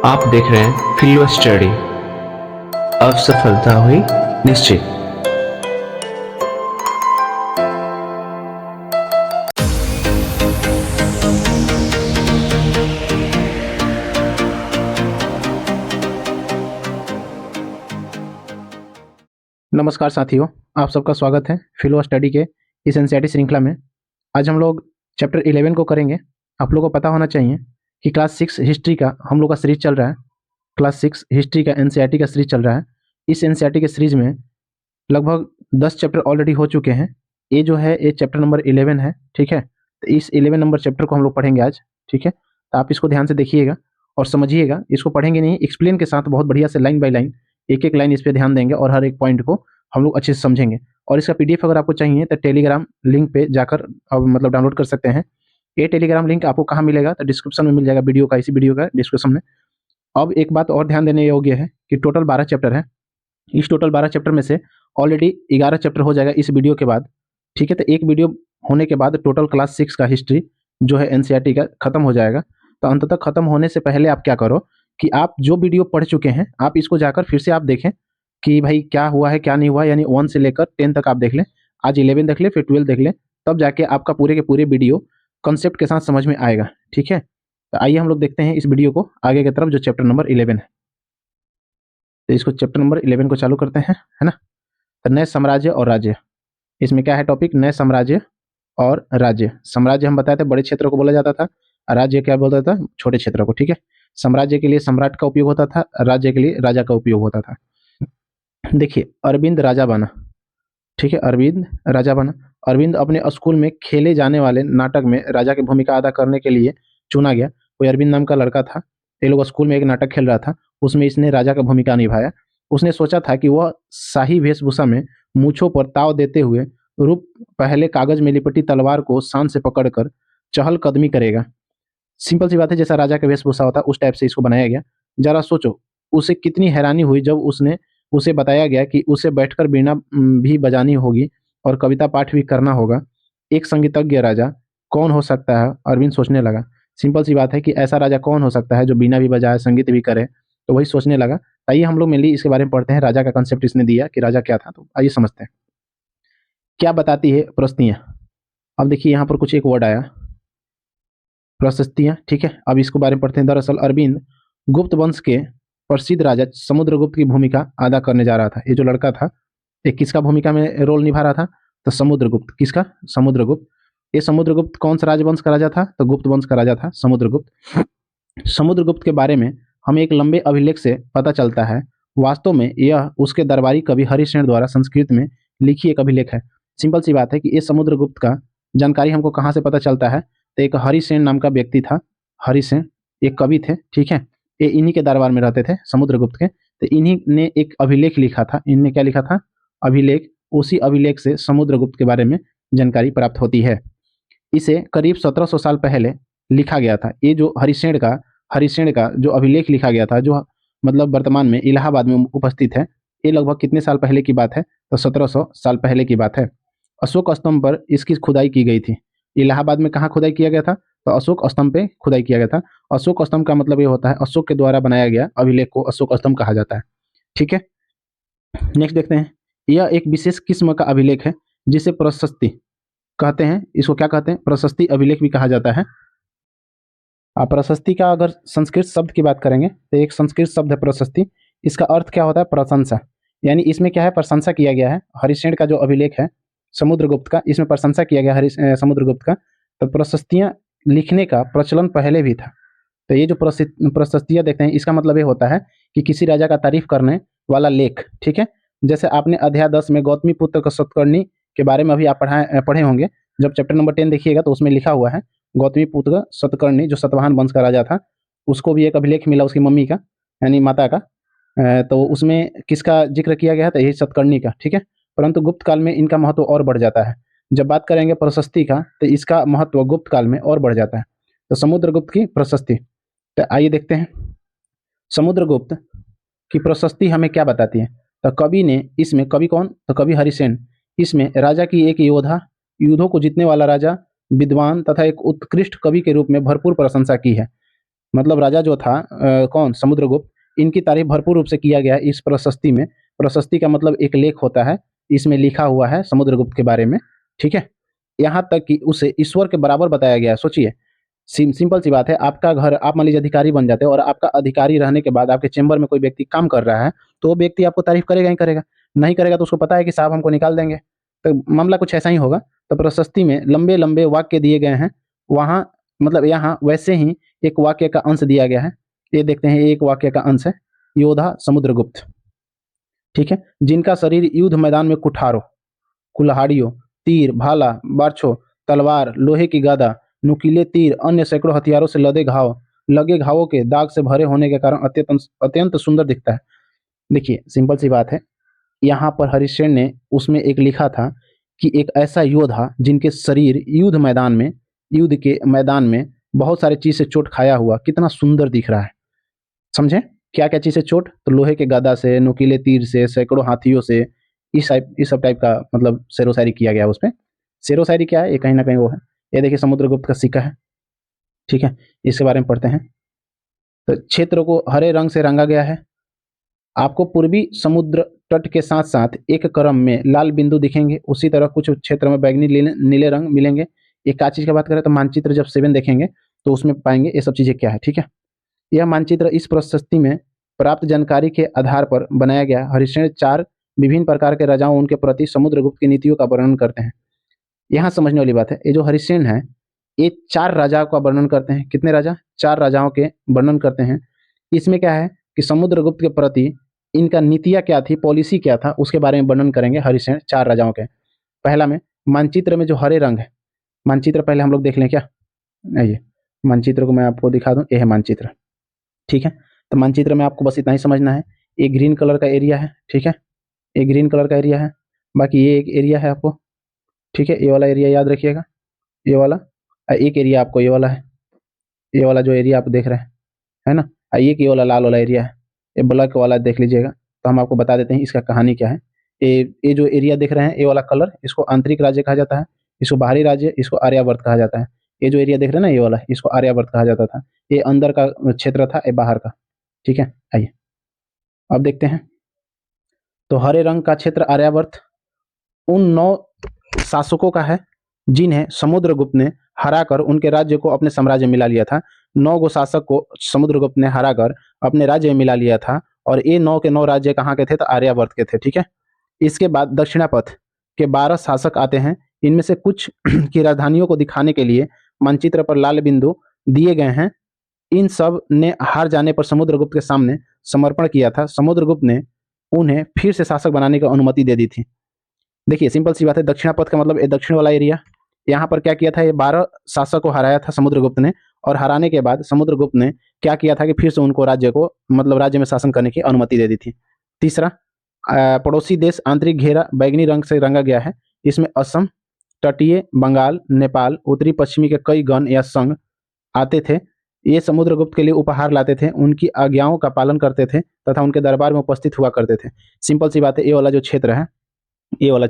आप देख रहे हैं फिल्म स्टडी। अब सफलता हुई निश्चित। नमस्कार साथियों, आप सबका स्वागत है फिल्म स्टडी के इस एनसीईआरटी श्रृंखला में। आज हम लोग चैप्टर 11 को करेंगे। आप लोगों को पता होना चाहिए कि क्लास 6 हिस्ट्री का हम लोग का सीरीज चल रहा है। क्लास 6 हिस्ट्री का एनसीईआरटी का सीरीज चल रहा है। इस एनसीईआरटी के सीरीज में लगभग 10 चैप्टर ऑलरेडी हो चुके हैं। ये जो है ये चैप्टर नंबर 11 है, ठीक है। तो इस 11 नंबर चैप्टर को हम लोग पढ़ेंगे आज, ठीक है। तो आप इसको ध्यान से देखिएगा और समझिएगा। इसको पढ़ेंगे नहीं, एक्सप्लेन के साथ बहुत बढ़िया से लाइन बाय लाइन एक एक लाइन इस पर ध्यान देंगे और हर एक पॉइंट को हम लोग अच्छे से समझेंगे। और इसका पीडीएफ अगर आपको चाहिए तो टेलीग्राम लिंक पे जाकर अब मतलब डाउनलोड कर सकते हैं। ये टेलीग्राम लिंक आपको कहाँ मिलेगा तो डिस्क्रिप्शन में मिल जाएगा, वीडियो का, इसी वीडियो का डिस्क्रिप्शन में। अब एक बात और ध्यान देने योग्य है कि टोटल 12 चैप्टर है। इस टोटल 12 चैप्टर में से ऑलरेडी 11 चैप्टर हो जाएगा इस वीडियो के बाद, ठीक है। तो एक वीडियो होने के बाद टोटल क्लास 6 का हिस्ट्री जो है एनसीईआरटी का खत्म हो जाएगा। तो अंत तक खत्म होने से पहले आप क्या करो कि आप जो वीडियो पढ़ चुके हैं आप इसको जाकर फिर से आप देखें कि भाई क्या हुआ है क्या नहीं हुआ, यानी 1 से लेकर 10 तक आप देख लें। आज 11 देख लें, फिर 12 देख लें, तब जाके आपका पूरे के पूरे वीडियो कंसेप्ट के साथ समझ में आएगा, ठीक है। तो आइए हम लोग देखते हैं इस वीडियो को आगे की तरफ, जो चैप्टर नंबर 11 है। तो इसको चैप्टर नंबर 11 को चालू करते हैं, है ना। तो नए साम्राज्य और राज्य, इसमें क्या है टॉपिक, नए साम्राज्य और राज्य। साम्राज्य हम बताए थे बड़े क्षेत्रों को बोला जाता था, राज्य क्या बोलता था, छोटे क्षेत्रों को, ठीक है। साम्राज्य के लिए सम्राट का उपयोग होता था, राज्य के लिए राजा का उपयोग होता था। देखिए अरविंद राजा बना, ठीक है, अरविंद राजा बना। अरविंद अपने स्कूल में खेले जाने वाले नाटक में राजा की भूमिका अदा करने के लिए चुना गया। कोई अरविंद नाम का लड़का था, ये लोग स्कूल में एक नाटक खेल रहा था, उसमें इसने राजा का भूमिका निभाया। उसने सोचा था कि वह शाही वेशभूषा में मूछों पर ताव देते हुए रूप पहले कागज में लिपटी तलवार को शान से पकड़कर चहलकदमी करेगा। सिंपल सी बात है, जैसा राजा का वेशभूषा होता उस टाइप से इसको बनाया गया। जरा सोचो उसे कितनी हैरानी हुई जब उसे बताया गया कि उसे बैठकर वीणा भी बजानी होगी और कविता पाठ भी करना होगा। एक संगीतज्ञ राजा कौन हो सकता है, अरविंद सोचने लगा। सिंपल सी बात है कि ऐसा राजा कौन हो सकता है जो वीणा भी बजाए, संगीत भी करे। तो वही सोचने लगा। आइए हम लोग मेनली इसके बारे में पढ़ते हैं, राजा का कंसेप्ट इसने दिया कि राजा क्या था। तो आइए समझते हैं क्या बताती है प्रस्तियां। अब देखिए यहाँ पर कुछ एक वर्ड आया, प्रशस्तियां, ठीक है। अब इसको बारे में पढ़ते हैं। दरअसल अरविंद गुप्त वंश के प्रसिद्ध राजा समुद्रगुप्त की भूमिका अदा करने जा रहा था। ये जो लड़का था ये किसका भूमिका में रोल निभा रहा था, तो समुद्रगुप्त। किसका, समुद्रगुप्त। ये समुद्रगुप्त कौन सा राजवंश का राजा था, तो गुप्त वंश का राजा था समुद्रगुप्त। समुद्रगुप्त के बारे में हमें एक लंबे अभिलेख से पता चलता है। वास्तव में यह उसके दरबारी कवि हरिसेन द्वारा संस्कृत में लिखी एक अभिलेख है। सिंपल सी बात है कि ये समुद्रगुप्त का जानकारी हमको कहाँ से पता चलता है, तो एक हरिसेन नाम का व्यक्ति था। हरिसेन एक कवि थे, ठीक है। ये इन्हीं के दरबार में रहते थे समुद्रगुप्त के। तो इन्हीं ने एक अभिलेख लिखा था। इनने क्या लिखा था, अभिलेख। उसी अभिलेख से समुद्रगुप्त के बारे में जानकारी प्राप्त होती है। इसे करीब 1700 साल पहले लिखा गया था। ये जो हरिसेन का जो अभिलेख लिखा गया था, जो मतलब वर्तमान में इलाहाबाद में उपस्थित है, ये लगभग कितने साल पहले की बात है, तो 1700 साल पहले की बात है। अशोक स्तंभ पर इसकी खुदाई की गई थी। इलाहाबाद में कहाँ खुदाई किया गया था, तो अशोक स्तंभ पे खुदाई किया गया था। अशोक स्तंभ का मतलब ये होता है अशोक के द्वारा बनाया गया अभिलेख को अशोक स्तंभ कहा जाता है, ठीक है। नेक्स्ट देखते हैं। यह एक विशेष किस्म का अभिलेख है जिसे प्रशस्ति कहते हैं। इसको क्या कहते हैं, प्रशस्ति अभिलेख भी कहा जाता है। आप प्रशस्ति का अगर संस्कृत शब्द की बात करेंगे तो एक संस्कृत शब्द है प्रशस्ति। इसका अर्थ क्या होता है, प्रशंसा। यानी इसमें क्या है, प्रशंसा किया गया है। हरिसेन का जो अभिलेख है समुद्रगुप्त का, इसमें प्रशंसा किया गया समुद्रगुप्त का। तो प्रशस्तियां लिखने का प्रचलन पहले भी था। तो ये जो प्रशस्तियां देखते हैं, इसका मतलब ये होता है कि किसी राजा का तारीफ करने वाला लेख, ठीक है। जैसे आपने अध्याय 10 में गौतमी पुत्र का सतकर्णी के बारे में अभी आप पढ़े होंगे। जब चैप्टर नंबर 10 देखिएगा तो उसमें लिखा हुआ है गौतमी पुत्र सतकर्णी, जो सतवाहन वंश का राजा था, उसको भी एक अभिलेख मिला उसकी मम्मी का, यानी माता का। तो उसमें किसका जिक्र किया गया था, यही सतकर्णी का, ठीक है। परंतु गुप्त काल में इनका महत्व और बढ़ जाता है। जब बात करेंगे प्रशस्ति का तो इसका महत्व गुप्त काल में और बढ़ जाता है। तो समुद्रगुप्त की प्रशस्ति, तो आइए देखते हैं समुद्रगुप्त की प्रशस्ति हमें क्या बताती है। तो कवि ने इसमें, कवि कौन, तो कवि हरिसेन, इसमें राजा की एक योद्धा, युद्धों को जीतने वाला राजा, विद्वान तथा एक उत्कृष्ट कवि के रूप में भरपूर प्रशंसा की है। मतलब राजा जो था कौन, समुद्रगुप्त, इनकी तारीफ भरपूर रूप से किया गया है इस प्रशस्ति में। प्रशस्ति का मतलब एक लेख होता है, इसमें लिखा हुआ है समुद्रगुप्त के बारे में, ठीक है। यहाँ तक कि उसे ईश्वर के बराबर बताया गया है। सोचिए, सिंपल सी बात है, आपका घर, आप मान लीजिए अधिकारी बन जाते हो और आपका अधिकारी रहने के बाद आपके चेंबर में कोई व्यक्ति काम कर रहा है, तो वो व्यक्ति आपको तारीफ करेगा ही करेगा। नहीं करेगा तो उसको पता है कि साहब हमको निकाल देंगे। तो मामला कुछ ऐसा ही होगा। तो प्रशस्ति में लंबे लंबे वाक्य दिए गए हैं, वहाँ मतलब यहाँ वैसे ही एक वाक्य का अंश दिया गया है। ये देखते हैं, एक वाक्य का अंश है, योद्धा समुद्रगुप्त, ठीक है, जिनका शरीर युद्ध मैदान में कुठारों, कुल्हाड़ियों, तीर, भाला, बर्छों, तलवार, लोहे की गदा, नुकीले तीर, अन्य सैकड़ों हथियारों से लगे घावों के दाग से भरे होने के कारण अत्यंत अत्यंत सुंदर दिखता है। देखिए, सिंपल सी बात है, यहाँ पर हरिश्चंद्र ने उसमें एक लिखा था कि एक ऐसा योद्धा जिनके शरीर युद्ध के मैदान में बहुत सारी चीज से चोट खाया हुआ, कितना सुंदर दिख रहा है। समझे, क्या क्या चीज से चोट, तो लोहे के गदा से, नुकीले तीर से, सैकड़ों हाथियों से, इस सब टाइप का मतलब शेरो शायरी किया गया उस पर। शेरो शायरी क्या है, ये कहीं ना कहीं वो है। ये देखिए समुद्रगुप्त का सिक्का है, ठीक है, इसके बारे में पढ़ते हैं। तो क्षेत्र को हरे रंग से रंगा गया है। आपको पूर्वी समुद्र तट के साथ साथ एक क्रम में लाल बिंदु दिखेंगे, उसी तरह कुछ क्षेत्र में बैगनी नीले रंग मिलेंगे। एक का चीज की बात करें तो मानचित्र जब 7 देखेंगे तो उसमें पाएंगे ये सब चीजें क्या है, ठीक है। यह मानचित्र इस प्रशस्ति में प्राप्त जानकारी के आधार पर बनाया गया। हरिश्चंद्र 4 विभिन्न प्रकार के राजाओं, उनके प्रति समुद्रगुप्त की नीतियों का वर्णन करते हैं। यहाँ समझने वाली बात है, ये जो हरिश्चंद्र है, ये 4 राजाओं का वर्णन करते हैं। कितने राजा, 4 राजाओं के वर्णन करते हैं। इसमें क्या है कि समुद्रगुप्त के प्रति इनका नीतियाँ क्या थी, पॉलिसी क्या था, उसके बारे में वर्णन करेंगे हरिश्चंद्र 4 राजाओं के। पहला में मानचित्र में जो हरे रंग है, मानचित्र पहले हम लोग देख लें क्या। आइए मानचित्र को मैं आपको दिखा दूं, ये है मानचित्र, ठीक है। तो मानचित्र में आपको बस इतना ही समझना है, एक ग्रीन कलर का एरिया है, ठीक है, एक ग्रीन कलर का एरिया है, बाकी ये एक एरिया है आपको, ठीक है, ये वाला एरिया याद रखिएगा, ये वाला। एक एरिया आपको ये वाला है, ये वाला जो एरिया आप देख रहे हैं, है ना। एक ये वाला लाल वाला एरिया है, ये ब्लैक वाला देख लीजिएगा। तो हम आपको बता देते हैं इसका कहानी क्या है। ये जो एरिया देख रहे हैं, ये वाला कलर, इसको आंतरिक राज्य कहा जाता है, इसको बाहरी राज्य, इसको आर्यावर्त कहा जाता है। ये जो एरिया देख रहे हैं ना, ये वाला, इसको आर्यावर्त कहा जाता था। ये अंदर का क्षेत्र था, ये बाहर का, ठीक है। आइए अब देखते हैं। तो हरे रंग का क्षेत्र आर्यावर्त उन 9 शासकों का है जिन्हें समुद्रगुप्त ने हराकर उनके राज्य को अपने साम्राज्य में मिला लिया था। 9 गो शासक को समुद्रगुप्त ने हराकर अपने राज्य में मिला लिया था, और ये 9 के 9 राज्य कहाँ के थे, तो आर्यावर्त के थे, ठीक है। इसके बाद दक्षिणापथ के 12 शासक आते हैं। इनमें से कुछ की राजधानियों को दिखाने के लिए मानचित्र पर लाल बिंदु दिए गए हैं। इन सब ने हार जाने पर समुद्रगुप्त के सामने समर्पण किया था। समुद्रगुप्त ने उन्हें फिर से शासक बनाने की अनुमति दे दी थी। देखिए सिंपल सी बात है, दक्षिणापथ का मतलब ये दक्षिण वाला एरिया। यहाँ पर क्या किया था, ये 12 शासक को हराया था समुद्रगुप्त ने, और हराने के बाद समुद्रगुप्त ने क्या किया था कि फिर से उनको राज्य को मतलब राज्य में शासन करने की अनुमति दे दी थी। तीसरा, पड़ोसी देश आंतरिक घेरा बैगनी रंग से रंगा गया है। इसमें असम, तटीय बंगाल, नेपाल, उत्तरी पश्चिमी के कई गण या संघ आते थे। ये समुद्रगुप्त के लिए उपहार लाते थे, उनकी आज्ञाओं का पालन करते थे तथा उनके दरबार में उपस्थित हुआ करते थे। सिंपल सी बात है, ये वाला जो क्षेत्र है, ये वाला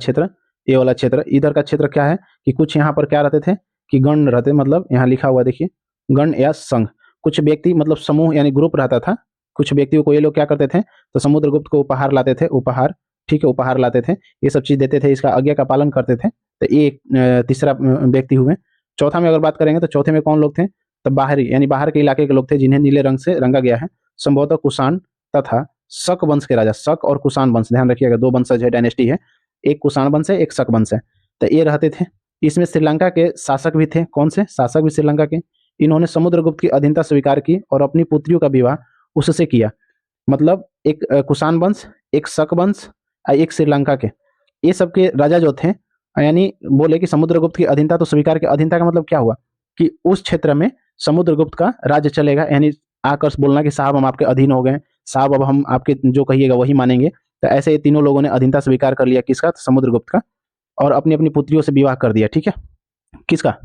क्षेत्र, इधर का क्षेत्र क्या है कि कुछ यहाँ पर क्या रहते थे कि गण रहते, मतलब यहाँ लिखा हुआ देखिए, गण या संघ, कुछ व्यक्ति मतलब समूह यानी ग्रुप रहता था। कुछ व्यक्तियों को ये लोग क्या करते थे, तो समुद्रगुप्त को उपहार लाते थे, उपहार, ठीक है, उपहार लाते थे, ये सब चीज देते थे, इसका आज्ञा का पालन करते थे। तो ये तीसरा व्यक्ति हुए। चौथा में अगर बात करेंगे तो चौथे में कौन लोग थे, तो बाहरी यानी बाहर के इलाके के लोग थे जिन्हें नीले रंग से रंगा गया है। संभवतः कुषाण तथा शक वंश के राजा, शक और कुषाण वंश, ध्यान रखिएगा, 2 वंशज है, डायनेस्टी है, एक कुषाण वंश है, एक शक वंश है। तो ये रहते थे। इसमें श्रीलंका के शासक भी थे। कौन से शासक भी श्रीलंका के? इन्होंने समुद्रगुप्त की अधीनता स्वीकार की और अपनी पुत्रियों का विवाह उससे किया। मतलब एक कुषाण वंश, एक शक वंश, एक श्रीलंका के, ये सब के राजा जो थे, यानी बोले कि समुद्रगुप्त की अधीनता तो स्वीकार की। अधीनता का मतलब क्या हुआ कि उस क्षेत्र में समुद्रगुप्त का राज्य चलेगा, यानी आकर बोलना कि साहब हम आपके अधीन हो गए, साहब अब हम आपके जो कहिएगा वही मानेंगे। तो ऐसे ये तीनों लोगों ने अधीनता स्वीकार कर लिया, किसका, तो समुद्रगुप्त का, और अपनी अपनी पुत्रियों से विवाह कर दिया, ठीक है। किसका,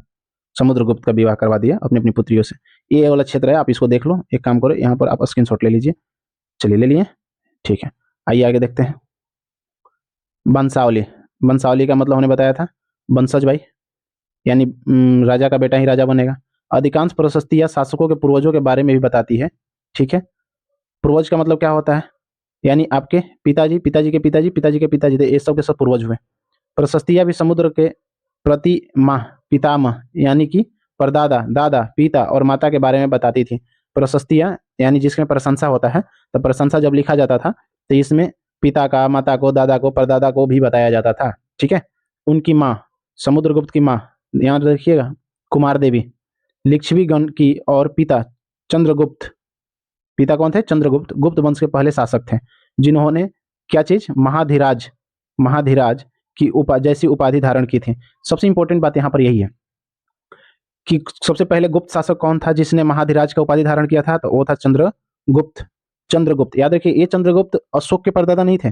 समुद्रगुप्त का विवाह करवा दिया अपनी अपनी पुत्रियों से। ये वाला क्षेत्र है, आप इसको देख लो। एक काम करो, यहाँ पर आप स्क्रीनशॉट ले लीजिए। चलिए ले लिए, ठीक है। आइए आगे देखते हैं। वंशावली, वंशावली का मतलब हमने बताया था वंशज भाई, यानी राजा का बेटा ही राजा बनेगा। अधिकांश प्रशस्तियां शासकों के पूर्वजों के बारे में भी बताती है। ठीक है, पूर्वज का मतलब क्या होता है, यानी आपके पिताजी, पिताजी के पिताजी, पिताजी के पिताजी थे, ये सब के सब पूर्वज हुए। प्रशस्तियां भी समुद्र के प्रति माह, पितामह यानी कि परदादा, दादा, पिता और माता के बारे में बताती थी। प्रशस्तियां यानी जिसमें प्रशंसा होता है, तो प्रशंसा जब लिखा जाता था तो इसमें पिता का, माता को, दादा को, परदादा को भी बताया जाता था। ठीक है, उनकी माँ, समुद्रगुप्त की माँ याद रखिएगा कुमार देवी, लिच्छवीगण की, और पिता चंद्रगुप्त, पिता कौन थे, चंद्रगुप्त, गुप्त वंश के पहले शासक थे, जिन्होंने क्या चीज, महाधिराज, महाधिराज की जैसी उपाधि धारण की थी। सबसे इंपॉर्टेंट बात यहाँ पर यही है कि सबसे पहले गुप्त शासक कौन था जिसने महाधिराज का उपाधि धारण किया था, तो वो था चंद्रगुप्त। चंद्रगुप्त याद रखिए, ये चंद्रगुप्त अशोक के परदादा नहीं थे,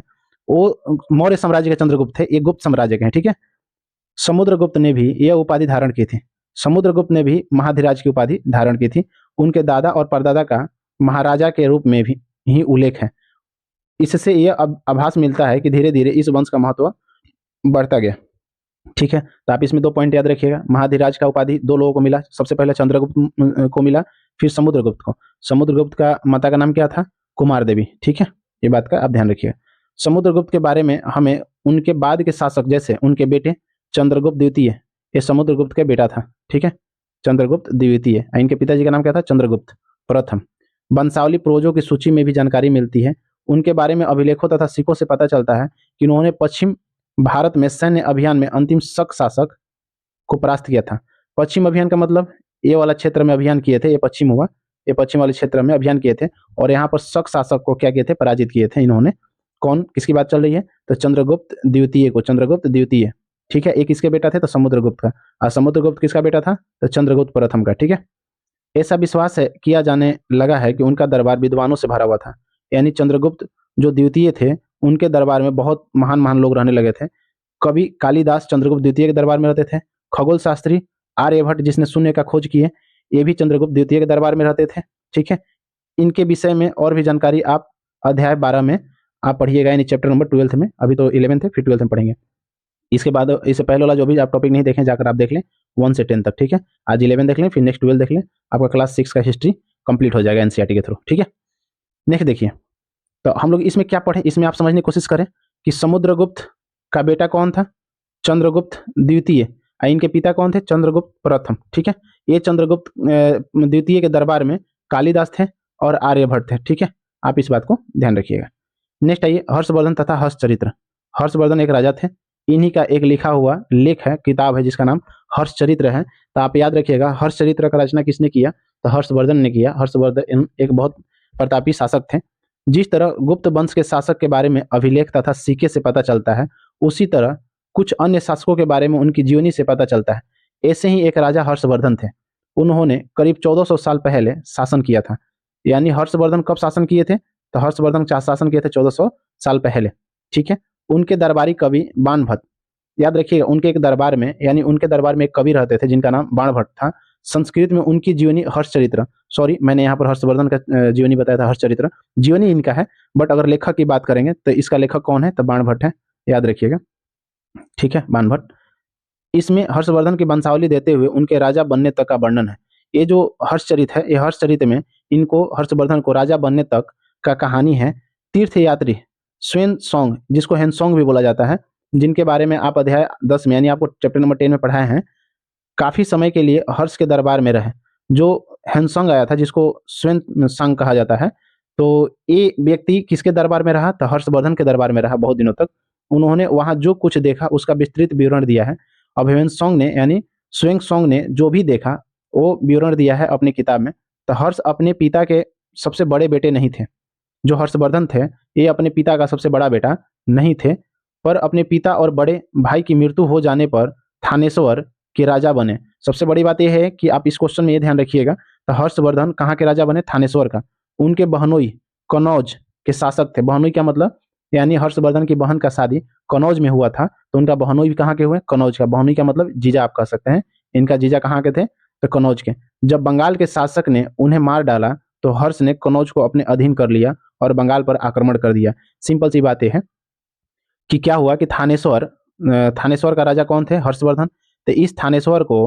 वो मौर्य साम्राज्य के चंद्रगुप्त थे, ये गुप्त साम्राज्य के हैं। ठीक है, समुद्रगुप्त ने भी यह उपाधि धारण की थी, समुद्रगुप्त ने भी महाधिराज की उपाधि धारण की थी। उनके दादा और परदादा का महाराजा के रूप में भी ही उल्लेख है। इससे यह आभास मिलता है कि धीरे धीरे इस वंश का महत्व बढ़ता गया। ठीक है, तो आप इसमें 2 पॉइंट याद रखिएगा, महाधिराज का उपाधि 2 लोगों को मिला, सबसे पहले चंद्रगुप्त को मिला, फिर समुद्रगुप्त को। समुद्रगुप्त का माता का नाम क्या था, कुमार देवी। ठीक है, ये बात का आप ध्यान रखिएगा। समुद्रगुप्त के बारे में हमें उनके बाद के शासक, जैसे उनके बेटे चंद्रगुप्त द्वितीय, ये समुद्रगुप्त का बेटा था। ठीक है, चंद्रगुप्त द्वितीय, इनके पिताजी का नाम क्या था, चंद्रगुप्त प्रथम। वंशावली पूर्वजों की सूची में भी जानकारी मिलती है। उनके बारे में अभिलेखों तथा सिक्कों से पता चलता है कि उन्होंने पश्चिम भारत में सैन्य अभियान में अंतिम शक शासक को परास्त किया था। पश्चिम अभियान का मतलब ये वाला क्षेत्र में अभियान किए थे, ये पश्चिम हुआ, ये पश्चिम वाले क्षेत्र में अभियान किए थे, और यहाँ पर शक शासक को क्या किए थे, पराजित किए थे इन्होंने। कौन, किसकी बात चल रही है, तो चंद्रगुप्त द्वितीय को, चंद्रगुप्त द्वितीय। ठीक है, एक इसके बेटा थे तो समुद्रगुप्त का, और समुद्रगुप्त किसका बेटा था, तो चंद्रगुप्त प्रथम का। ठीक है, ऐसा विश्वास है किया जाने लगा है कि उनका दरबार विद्वानों से भरा हुआ था, यानी चंद्रगुप्त जो द्वितीय थे उनके दरबार में बहुत महान महान लोग रहने लगे थे। कवि कालिदास चंद्रगुप्त द्वितीय के दरबार में रहते थे। खगोल शास्त्री आर्यभट्ट जिसने शून्य का खोज की है, ये भी चंद्रगुप्त द्वितीय के दरबार में रहते थे। ठीक है, इनके विषय में और भी जानकारी आप अध्याय 12 में आप पढ़िएगा, यानी चैप्टर नंबर 12 में। अभी तो 11th है, फिर 12th में पढ़ेंगे। इसके बाद इससे पहले वाला जो भी आप टॉपिक नहीं देखें जाकर आप देख लें 1 से 10 तक। ठीक है, आज 11 देख लें, फिर नेक्स्ट 12 देख लें, आपका क्लास 6 का हिस्ट्री कंप्लीट हो जाएगा एनसीईआरटी के थ्रू। ठीक है, नेक्स्ट देखिए, तो हम लोग इसमें क्या पढ़े, इसमें आप समझने की कोशिश करें कि समुद्रगुप्त का बेटा कौन था, चंद्रगुप्त द्वितीय, इनके पिता कौन थे, चंद्रगुप्त प्रथम। ठीक है, ये चंद्रगुप्त द्वितीय के दरबार में कालिदास थे और आर्यभट्ट थे। ठीक है, आप इस बात को ध्यान रखिएगा। नेक्स्ट आइए, हर्षवर्धन तथा हर्षचरित्र। हर्षवर्धन एक राजा थे, इन्हीं का एक लिखा हुआ लेख है, किताब है जिसका नाम हर्षचरित्र है। तो आप याद रखिएगा, हर्षचरित्र का रचना किसने किया, तो हर्षवर्धन ने किया। हर्षवर्धन एक बहुत प्रतापी शासक थे। जिस तरह गुप्त वंश के शासक के बारे में अभिलेख तथा सिक्के से पता चलता है, उसी तरह कुछ अन्य शासकों के बारे में उनकी जीवनी से पता चलता है। ऐसे ही एक राजा हर्षवर्धन थे, उन्होंने करीब 1400 साल पहले शासन किया था। यानी हर्षवर्धन कब शासन किए थे, तो हर्षवर्धन शासन किए थे 1400 साल पहले। ठीक है, उनके दरबारी कवि बाणभट्ट, याद रखिएगा उनके एक दरबार में, यानी उनके दरबार में एक कवि रहते थे जिनका नाम बाणभट्ट था। संस्कृत में उनकी जीवनी हर्षचरित्र, सॉरी मैंने यहाँ पर हर्षवर्धन का जीवनी बताया था, हर्षचरित्र जीवनी इनका है, बट अगर लेखक की बात करेंगे तो इसका लेखक कौन है, तो बाणभट्ट है, याद रखिएगा। ठीक है, बाणभट्ट। इसमें हर्षवर्धन की वंशावली देते हुए उनके राजा बनने तक का वर्णन है। ये जो हर्षचरित्र है, ये हर्षचरित्र में इनको, हर्षवर्धन को राजा बनने तक का कहानी है। तीर्थयात्री स्वेन सॉन्ग, जिसको हेनसोंग भी बोला जाता है, जिनके बारे में आप अध्याय 10 में, यानी आपको चैप्टर नंबर 10 में पढ़ाए हैं, काफी समय के लिए हर्ष के दरबार में रहे। जो हेनसोंग आया था जिसको स्वेन सॉन्ग कहा जाता है, तो ये व्यक्ति किसके दरबार में रहा, तो हर्षवर्धन के दरबार में रहा बहुत दिनों तक। उन्होंने वहां जो कुछ देखा उसका विस्तृत विवरण दिया है। अब हेनसोंग ने, यानी स्वेन सॉन्ग ने जो भी देखा वो विवरण दिया है अपनी किताब में। तो हर्ष अपने पिता के सबसे बड़े बेटे नहीं थे। जो हर्षवर्धन थे ये अपने पिता का सबसे बड़ा बेटा नहीं थे, पर अपने पिता और बड़े भाई की मृत्यु हो जाने पर थानेश्वर के राजा बने। सबसे बड़ी बात यह है कि आप इस क्वेश्चन में ये ध्यान रखिएगा, तो हर्षवर्धन कहाँ के राजा बने, थानेश्वर का। उनके बहनोई कनौज के शासक थे। बहनोई क्या मतलब, यानी हर्षवर्धन की बहन का शादी कनौज में हुआ था, तो उनका बहनोई भी कहाँ के हुए, कनौज का। बहनोई का मतलब जीजा आप कह सकते हैं। इनका जीजा कहाँ के थे, तो कनौज के। जब बंगाल के शासक ने उन्हें मार डाला तो हर्ष ने कनौज को अपने अधीन कर लिया और बंगाल पर आक्रमण कर दिया। सिंपल सी बात यह है कि क्या हुआ कि थानेश्वर का राजा कौन थे, हर्षवर्धन। तो इस थानेश्वर को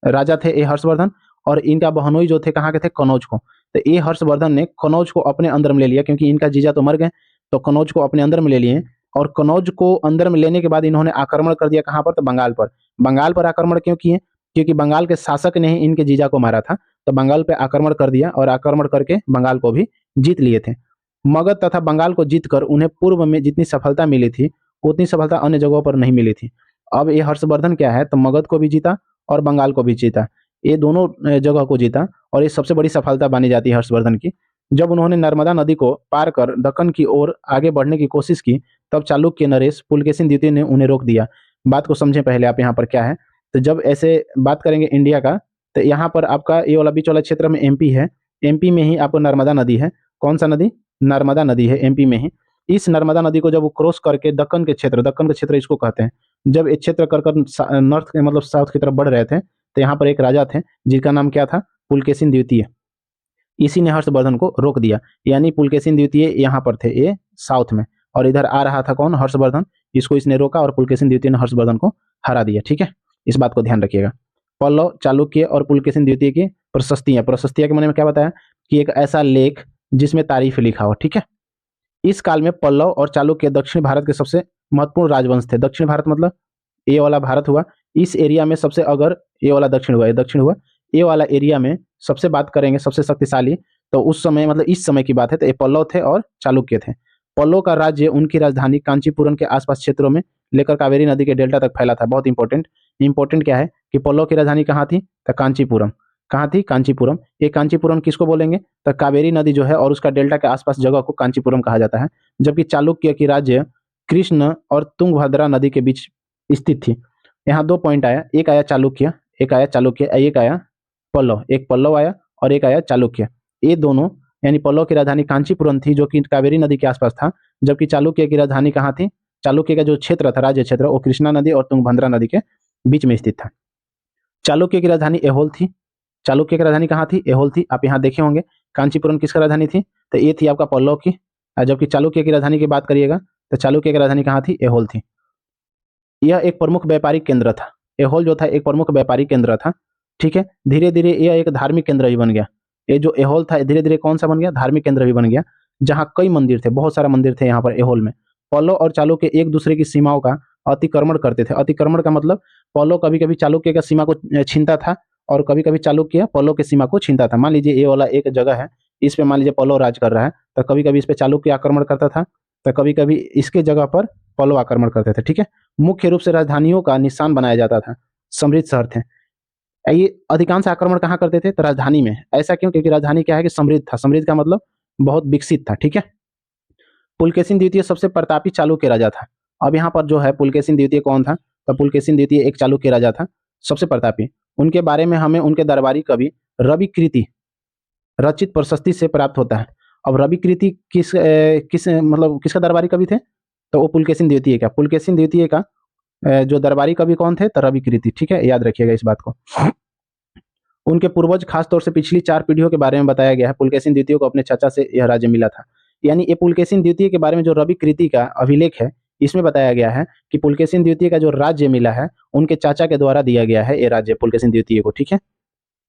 राजा थे ए हर्षवर्धन, और इनका बहनोई जो थे कहाँ के थे, कनौज को। तो ये हर्षवर्धन ने कनौज को अपने अंदर में ले लिया, क्योंकि इनका जीजा तो मर गए, तो कनौज को अपने अंदर में ले लिए। और कनौज को अंदर में लेने के बाद इन्होंने आक्रमण कर दिया कहाँ पर, तो बंगाल पर। बंगाल पर आक्रमण क्यों किए, क्योंकि बंगाल के शासक ने ही इनके जीजा को मारा था, तो बंगाल पे आक्रमण कर दिया और आक्रमण करके बंगाल को भी जीत लिए थे। मगध तथा बंगाल को जीतकर उन्हें पूर्व में जितनी सफलता मिली थी उतनी सफलता अन्य जगहों पर नहीं मिली थी। अब ये हर्षवर्धन क्या है, तो मगध को भी जीता और बंगाल को भी जीता, ये दोनों जगह को जीता, और ये सबसे बड़ी सफलता मानी जाती है हर्षवर्धन की। जब उन्होंने नर्मदा नदी को पार कर दक्कन की ओर आगे बढ़ने की कोशिश की, तब चालुक्य नरेश पुलकेशिन द्वितीय ने उन्हें रोक दिया। बात को समझें पहले आप, यहाँ पर क्या है, तो जब ऐसे बात करेंगे इंडिया का, तो यहाँ पर आपका ये वाला बीच वाला क्षेत्र में एमपी है, एमपी में ही आपको नर्मदा नदी है। कौन सा नदी, नर्मदा नदी है एमपी में ही। इस नर्मदा नदी को जब वो क्रॉस करके दक्कन के क्षेत्र इसको कहते हैं, जब ये क्षेत्र कर नॉर्थ मतलब साउथ की तरफ बढ़ रहे थे, तो यहाँ पर एक राजा थे जिनका नाम क्या था, पुलकेशिन द्वितीय। इसी ने हर्षवर्धन को रोक दिया, यानी पुलकेशिन द्वितीय यहाँ पर थे, ये साउथ में, और इधर आ रहा था कौन, हर्षवर्धन। इसको इसने रोका और पुलकेशिन द्वितीय ने हर्षवर्धन को हरा दिया। ठीक है, इस बात को ध्यान रखिएगा। पल्लव, चालुक्य और पुलकेशिन द्वितीय की प्रशस्तियां, प्रशस्तियां के माने में क्या बताया कि एक ऐसा लेख जिसमें तारीफ लिखा हो। ठीक है, इस काल में पल्लव और चालुक्य दक्षिण भारत के सबसे महत्वपूर्ण राजवंश थे। दक्षिण भारत मतलब ये वाला भारत हुआ, इस एरिया में सबसे, अगर ये वाला दक्षिण हुआ, ये दक्षिण हुआ, ये वाला एरिया में सबसे बात करेंगे सबसे शक्तिशाली, तो उस समय मतलब इस समय की बात है, तो ये पल्लव थे और चालुक्य थे। पल्लव का राज्य उनकी राजधानी कांचीपुरम के आसपास क्षेत्रों में लेकर कावेरी नदी के डेल्टा तक फैला था। बहुत इंपॉर्टेंट क्या है कि पल्लव की राजधानी कहाँ थी, तो कांचीपुरम। कहाँ थी, कांचीपुरम। ये कांचीपुरम किसको बोलेंगे, तो कावेरी नदी जो है और उसका डेल्टा के आसपास जगह को कांचीपुरम कहा जाता है। जबकि चालुक्य की राज्य कृष्ण और तुंगभद्रा नदी के बीच स्थित थी। यहाँ दो पॉइंट आया, एक आया चालुक्य, एक आया पल्लव, एक पल्लव आया और एक आया चालुक्य। ये दोनों यानी पल्लव की राजधानी कांचीपुरम थी जो कि कावेरी नदी के आसपास था, जबकि चालुक्य की राजधानी कहाँ थी, चालुक्य का जो क्षेत्र था, राज्य क्षेत्र, वो कृष्णा नदी और तुंगभद्रा नदी के बीच में स्थित था। चालुक्य की राजधानी एहोल थी। चालुक्य की राजधानी कहाँ थी, एहोल थी। आप यहाँ देखे होंगे कांचीपुरम किसका राजधानी थी, तो ये थी आपका पल्लव की। जबकि चालुक्य की राजधानी की बात करिएगा तो चालुक्य की राजधानी कहाँ थी, एहोल थी। यह एक प्रमुख व्यापारिक केंद्र था। एहोल जो था एक प्रमुख व्यापारिक केंद्र था। ठीक है, धीरे धीरे यह एक धार्मिक केंद्र भी बन गया। ये जो एहोल था धीरे धीरे कौन सा बन गया, धार्मिक केंद्र भी बन गया, जहाँ कई मंदिर थे, बहुत सारे मंदिर थे यहाँ पर एहोल में। पल्लव और चालुक्य एक दूसरे की सीमाओं का अतिक्रमण करते थे। अतिक्रमण का मतलब पल्लव कभी कभी चालुक्य का सीमा को छीनता था और कभी कभी चालुक्य पल्लव की सीमा को छीनता था। मान लीजिए ये वाला एक जगह है, इस पे मान लीजिए पल्लव राज कर रहा है, तो कभी कभी इस पे चालुक्य आक्रमण करता था, तो कभी कभी इसके जगह पर पल्लव आक्रमण करते थे। ठीक है, मुख्य रूप से राजधानियों का निशान बनाया जाता था, समृद्ध शहर थे। ये अधिकांश आक्रमण कहाँ करते थे, तो राजधानी में। ऐसा क्यों, क्योंकि राजधानी क्या है कि समृद्ध था। समृद्ध का मतलब बहुत विकसित था। ठीक है, पुलकेशिन द्वितीय सबसे प्रतापी चालुक्य राजा था। अब यहाँ पर जो है पुलकेशिन द्वितीय कौन था, तो पुलकेशिन द्वितीय एक चालुक्य राजा था, सबसे प्रतापी। उनके बारे में हमें उनके दरबारी कवि रवि कृति रचित प्रशस्ति से प्राप्त होता है। अब रवि कृति किस मतलब किसका दरबारी कवि थे, तो वो पुलकेशिन द्वितीय का। पुलकेशिन द्वितीय का जो दरबारी कवि कौन थे, तो रवि कृति। ठीक है, याद रखिएगा इस बात को। उनके पूर्वज खास तौर से पिछली 4 पीढ़ियों के बारे में बताया गया है। पुलकेशिन द्वितीय को अपने चाचा से यह राज्य मिला था। यानी ये पुलकेशिन द्वितीय के बारे में जो रवि कृति का अभिलेख है, इसमें बताया गया है कि पुलकेशिन द्वितीय का जो राज्य मिला है उनके चाचा के द्वारा दिया गया है ये राज्य पुलकेशिन द्वितीय को। ठीक है,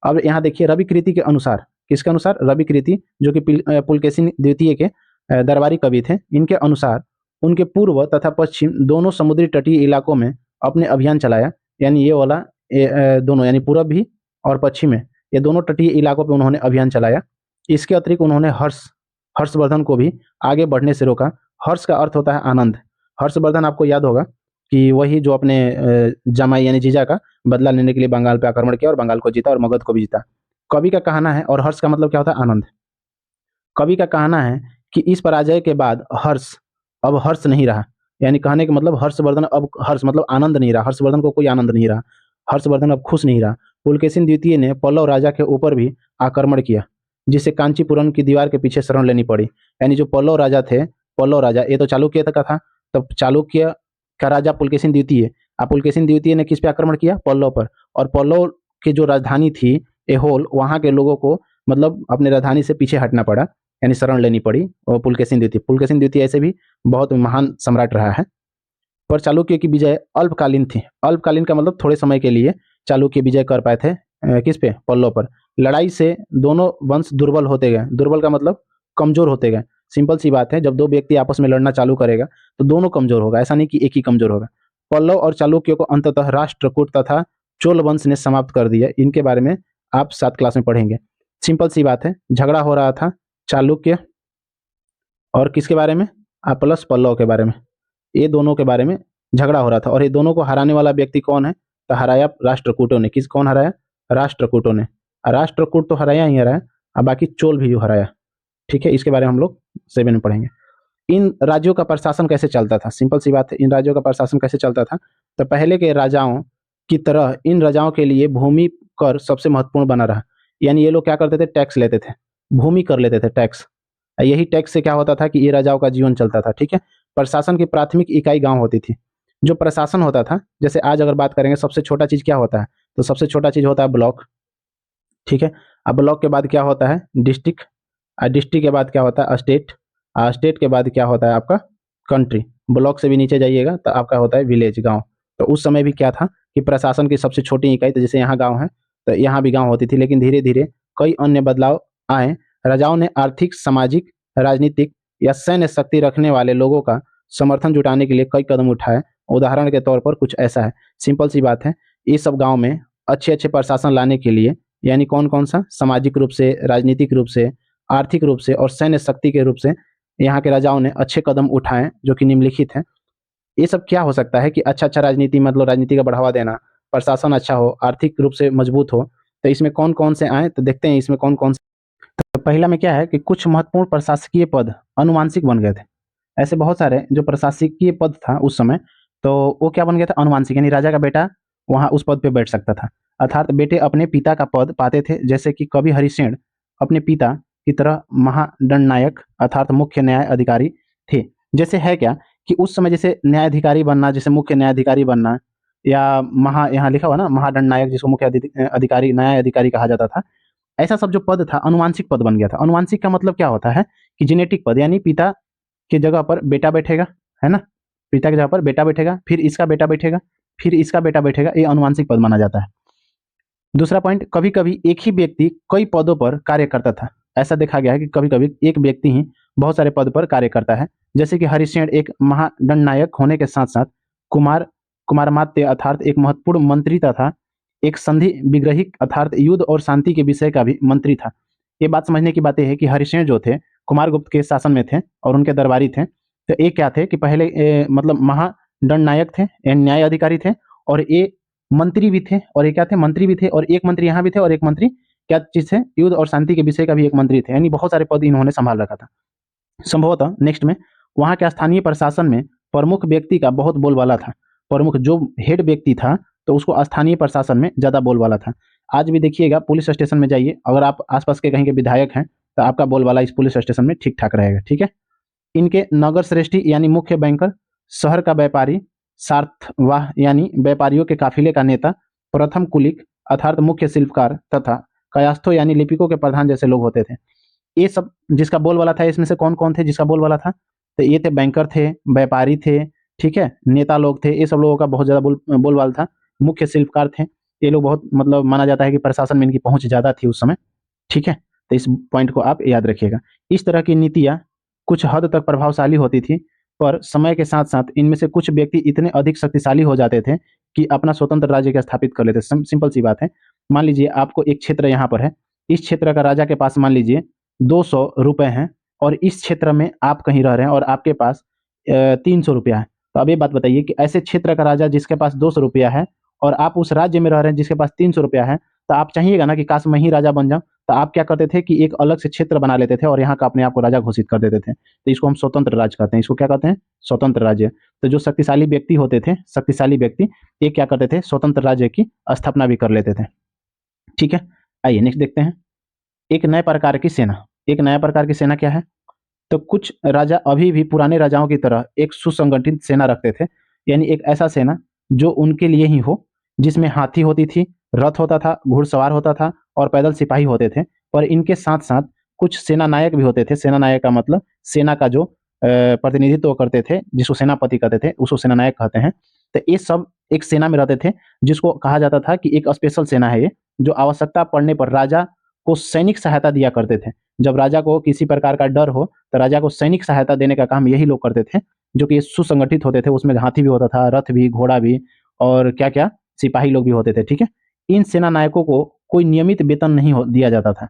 अब यहाँ देखिए रवि कृति के अनुसार, किसके अनुसार, रवि कृति जो कि पुलकेशिन द्वितीय के दरबारी कवि थे, इनके अनुसार उनके पूर्व तथा पश्चिम दोनों समुद्री तटीय इलाकों में अपने अभियान चलाया। यानी ये वाला दोनों, यानी पूर्व भी और पश्चिम में, ये दोनों तटीय इलाकों पे उन्होंने अभियान चलाया। इसके अतिरिक्त उन्होंने हर्षवर्धन को भी आगे बढ़ने से रोका। हर्ष का अर्थ होता है आनंद। हर्षवर्धन आपको याद होगा कि वही जो अपने जमाई यानी जीजा का बदला लेने के लिए बंगाल पे आक्रमण किया और बंगाल को जीता और मगध को भी जीता। कवि का कहना है, और हर्ष का मतलब क्या होता है, आनंद। कवि का कहना है कि इस पराजय के बाद अब हर्ष नहीं रहा। यानी कहने का मतलब हर्षवर्धन अब हर्ष मतलब आनंद नहीं रहा, हर्षवर्धन को कोई आनंद नहीं रहा, हर्षवर्धन अब खुश नहीं रहा। पुलकेशिन द्वितीय ने पल्लव राजा के ऊपर भी आक्रमण किया, जिसे कांचीपुरम की दीवार के पीछे शरण लेनी पड़ी। यानी जो पल्लव राजा थे, पल्लव राजा ये तो चालुक्य का था, तब चालुक्य का राजा पुलकेशिन द्वितीय, पुलकेशिन द्वितीय ने किस पे आक्रमण किया, पल्लव पर। और पल्लव की जो राजधानी थी एहोल, वहां के लोगों को मतलब अपने राजधानी से पीछे हटना पड़ा, यानी शरण लेनी पड़ी। और पुलकेशिन द्वितीय ऐसे भी बहुत महान सम्राट रहा है। पर चालुक्य की विजय अल्पकालीन थी। अल्पकालीन का मतलब थोड़े समय के लिए चालुक्य विजय कर पाए थे किस पे, पल्लव पर। लड़ाई से दोनों वंश दुर्बल होते गए। दुर्बल का मतलब कमजोर होते गए। सिंपल सी बात है, जब दो व्यक्ति आपस में लड़ना चालू करेगा तो दोनों कमजोर होगा, ऐसा नहीं कि एक ही कमजोर होगा। पल्लव और चालुक्यों को अंततः राष्ट्रकूट तथा चोल वंश ने समाप्त कर दिया। इनके बारे में आप 7 क्लास में पढ़ेंगे। सिंपल सी बात है, झगड़ा हो रहा था चालुक्य और किसके बारे में, प्लस पल्लव के बारे में। ये दोनों के बारे में झगड़ा हो रहा था और ये दोनों को हराने वाला व्यक्ति कौन है, तो हराया राष्ट्रकूटों ने। कौन हराया, राष्ट्रकूटों ने। राष्ट्रकूट तो हराया ही हराया, अब बाकी चोल भी हराया। ठीक है, इसके बारे में हम लोग 7 में पढ़ेंगे। इन राज्यों का प्रशासन कैसे चलता था, सिंपल सी बात है, इन राज्यों का प्रशासन कैसे चलता था। तो पहले के राजाओं की तरह इन राजाओं के लिए भूमि कर सबसे महत्वपूर्ण बना रहा। यानी ये लोग क्या करते थे, टैक्स लेते थे, भूमि कर लेते थे, टैक्स। यही टैक्स से क्या होता था कि ये राजाओं का जीवन चलता था। ठीक है, प्रशासन की प्राथमिक इकाई गांव होती थी। जो प्रशासन होता था, जैसे आज अगर बात करेंगे सबसे छोटा चीज क्या होता है, तो सबसे छोटा चीज होता है ब्लॉक। ठीक है, अब ब्लॉक के बाद क्या होता है, डिस्ट्रिक्ट। डिस्ट्रिक्ट के बाद क्या होता है, स्टेट। स्टेट के बाद क्या होता है आपका, कंट्री। ब्लॉक से भी नीचे जाइएगा तो आपका होता है विलेज, गांव। तो उस समय भी क्या था कि प्रशासन की सबसे छोटी इकाई, तो जैसे यहाँ गांव है तो यहाँ भी गांव होती थी, लेकिन धीरे धीरे कई अन्य बदलाव आए। राजाओं ने आर्थिक, सामाजिक, राजनीतिक या सैन्य शक्ति रखने वाले लोगों का समर्थन जुटाने के लिए कई कदम उठाए। उदाहरण के तौर पर कुछ ऐसा है, सिंपल सी बात है, ये सब गांव में अच्छे अच्छे प्रशासन लाने के लिए, यानी कौन कौन सा, सामाजिक रूप से, राजनीतिक रूप से, आर्थिक रूप से और सैन्य शक्ति के रूप से यहाँ के राजाओं ने अच्छे कदम उठाए, जो कि निम्नलिखित हैं। ये सब क्या हो सकता है कि अच्छा राजनीति, मतलब राजनीति का बढ़ावा देना, प्रशासन अच्छा हो, आर्थिक रूप से मजबूत हो। तो इसमें कौन कौन से आए, तो देखते हैं इसमें कौन कौन से। तो पहला में क्या है कि कुछ महत्वपूर्ण प्रशासकीय पद अनुवांशिक बन गए थे। ऐसे बहुत सारे जो प्रशासकीय पद था उस समय, तो वो क्या बन गया था, अनुवांशिक। यानी राजा का बेटा वहाँ उस पद पे बैठ सकता था, अर्थात बेटे अपने पिता का पद पाते थे। जैसे कि कवि हरिसेन अपने पिता की तरह महादंडनायक अर्थात मुख्य न्याय अधिकारी थे। जैसे है क्या कि उस समय जैसे न्यायाधिकारी बनना, जैसे मुख्य न्यायाधिकारी बनना, या यहाँ लिखा हुआ ना महादंडनायक, जिसको मुख्य अधिकारी, न्याय अधिकारी कहा जाता था, ऐसा सब जो पद था अनुवांशिक पद बन गया था। अनुवांशिक का मतलब क्या होता है कि जेनेटिक पद, यानी पिता की जगह पर बेटा बैठेगा, है ना, पिता की जगह पर बेटा बैठेगा, फिर इसका बेटा बैठेगा, फिर इसका बेटा बैठेगा, ये अनुवांशिक पद माना जाता है। दूसरा पॉइंट, कभी कभी एक ही व्यक्ति कई पदों पर कार्य करता था। ऐसा देखा गया है कि कभी कभी एक व्यक्ति ही बहुत सारे पद पर कार्य करता है। जैसे कि हरिसेन एक महादंडनायक होने के साथ साथ कुमारमात्य अर्थात एक महत्वपूर्ण मंत्री तथा एक संधि विग्रहिक अर्थात युद्ध और शांति के विषय का भी मंत्री था। ये बात समझने की बात यह है कि हरिसेन जो थे कुमारगुप्त के शासन में थे और उनके दरबारी थे। तो ये क्या थे कि पहले मतलब महादंडनायक थे, न्याय अधिकारी थे, और ये मंत्री भी थे, और ये क्या थे, मंत्री भी थे, और एक मंत्री यहाँ भी थे, और एक मंत्री क्या चीज थे, युद्ध और शांति के विषय का भी एक मंत्री थे। यानी बहुत सारे पद इन्होंने संभाल रखा था। संभवतः नेक्स्ट में वहाँ के स्थानीय प्रशासन में प्रमुख व्यक्ति का बहुत बोलबाला था। प्रमुख जो हेड व्यक्ति था तो उसको स्थानीय प्रशासन में ज्यादा बोलबाला था। आज भी देखिएगा पुलिस स्टेशन में जाइए, अगर आप आसपास के कहीं के विधायक हैं तो आपका बोलबाला इस पुलिस स्टेशन में ठीक ठाक रहेगा। ठीक है, इनके नगर श्रेष्ठी यानी मुख्य बैंकर, शहर का व्यापारी, सार्थवाह यानी व्यापारियों के काफिले का नेता, प्रथम कुलिक अर्थात मुख्य शिल्पकार तथा कयास्थो यानी लिपिकों के प्रधान जैसे लोग होते थे। ये सब जिसका बोलबाला था, इसमें से कौन कौन थे जिसका बोलबाला था, तो ये थे बैंकर थे, व्यापारी थे, ठीक है, नेता लोग थे, ये सब लोगों का बहुत ज्यादा बोलबाला था। मुख्य शिल्पकार थे, ये लोग बहुत मतलब माना जाता है कि प्रशासन में इनकी पहुंच ज्यादा थी उस समय। ठीक है, तो इस पॉइंट को आप याद रखिएगा। इस तरह की नीतियां कुछ हद तक प्रभावशाली होती थी, पर समय के साथ साथ इनमें से कुछ व्यक्ति इतने अधिक शक्तिशाली हो जाते थे कि अपना स्वतंत्र राज्य का स्थापित कर लेते। सिंपल सी बात है, मान लीजिए आपको एक क्षेत्र यहाँ पर है, इस क्षेत्र का राजा के पास मान लीजिए 200 रुपए हैं, और इस क्षेत्र में आप कहीं रह रहे हैं और आपके पास 300 रुपया है। तो अब ये बात बताइए कि ऐसे क्षेत्र का राजा जिसके पास 200 रुपया है और आप उस राज्य में रह रहे हैं जिसके पास 300 रुपया है, तो आप चाहिएगा ना कि काश मैं ही राजा बन जाऊं। तो आप क्या करते थे कि एक अलग से क्षेत्र बना लेते थे और यहाँ का अपने आप को राजा घोषित कर देते थे। तो इसको हम स्वतंत्र राज्य कहते हैं। इसको क्या कहते हैं, स्वतंत्र राज्य। तो जो शक्तिशाली व्यक्ति होते थे, शक्तिशाली व्यक्ति, ये क्या करते थे, स्वतंत्र राज्य की स्थापना भी कर लेते थे। ठीक है, आइए नेक्स्ट देखते हैं। एक नए प्रकार की सेना। एक नया प्रकार की सेना क्या है, तो कुछ राजा अभी भी पुराने राजाओं की तरह एक सुसंगठित सेना रखते थे। यानी एक ऐसा सेना जो उनके लिए ही हो, जिसमें हाथी होती थी, रथ होता था, घुड़सवार होता था और पैदल सिपाही होते थे। पर इनके साथ साथ कुछ सेना नायक भी होते थे। सेना नायक का मतलब सेना का जो प्रतिनिधित्व करते थे, जिसको सेनापति कहते थे, उसको सेना नायक कहते हैं। तो ये सब एक सेना में रहते थे, जिसको कहा जाता था कि एक स्पेशल सेना है ये, जो आवश्यकता पड़ने पर राजा को सैनिक सहायता दिया करते थे। जब राजा को किसी प्रकार का डर हो तो राजा को सैनिक सहायता देने का काम यही लोग करते थे, जो कि सुसंगठित होते थे। उसमें हाथी भी होता था, रथ भी, घोड़ा भी और क्या-क्या सिपाही लोग भी होते थे, ठीक है? इन सेना नायकों को कोई नियमित वेतन नहीं दिया जाता था।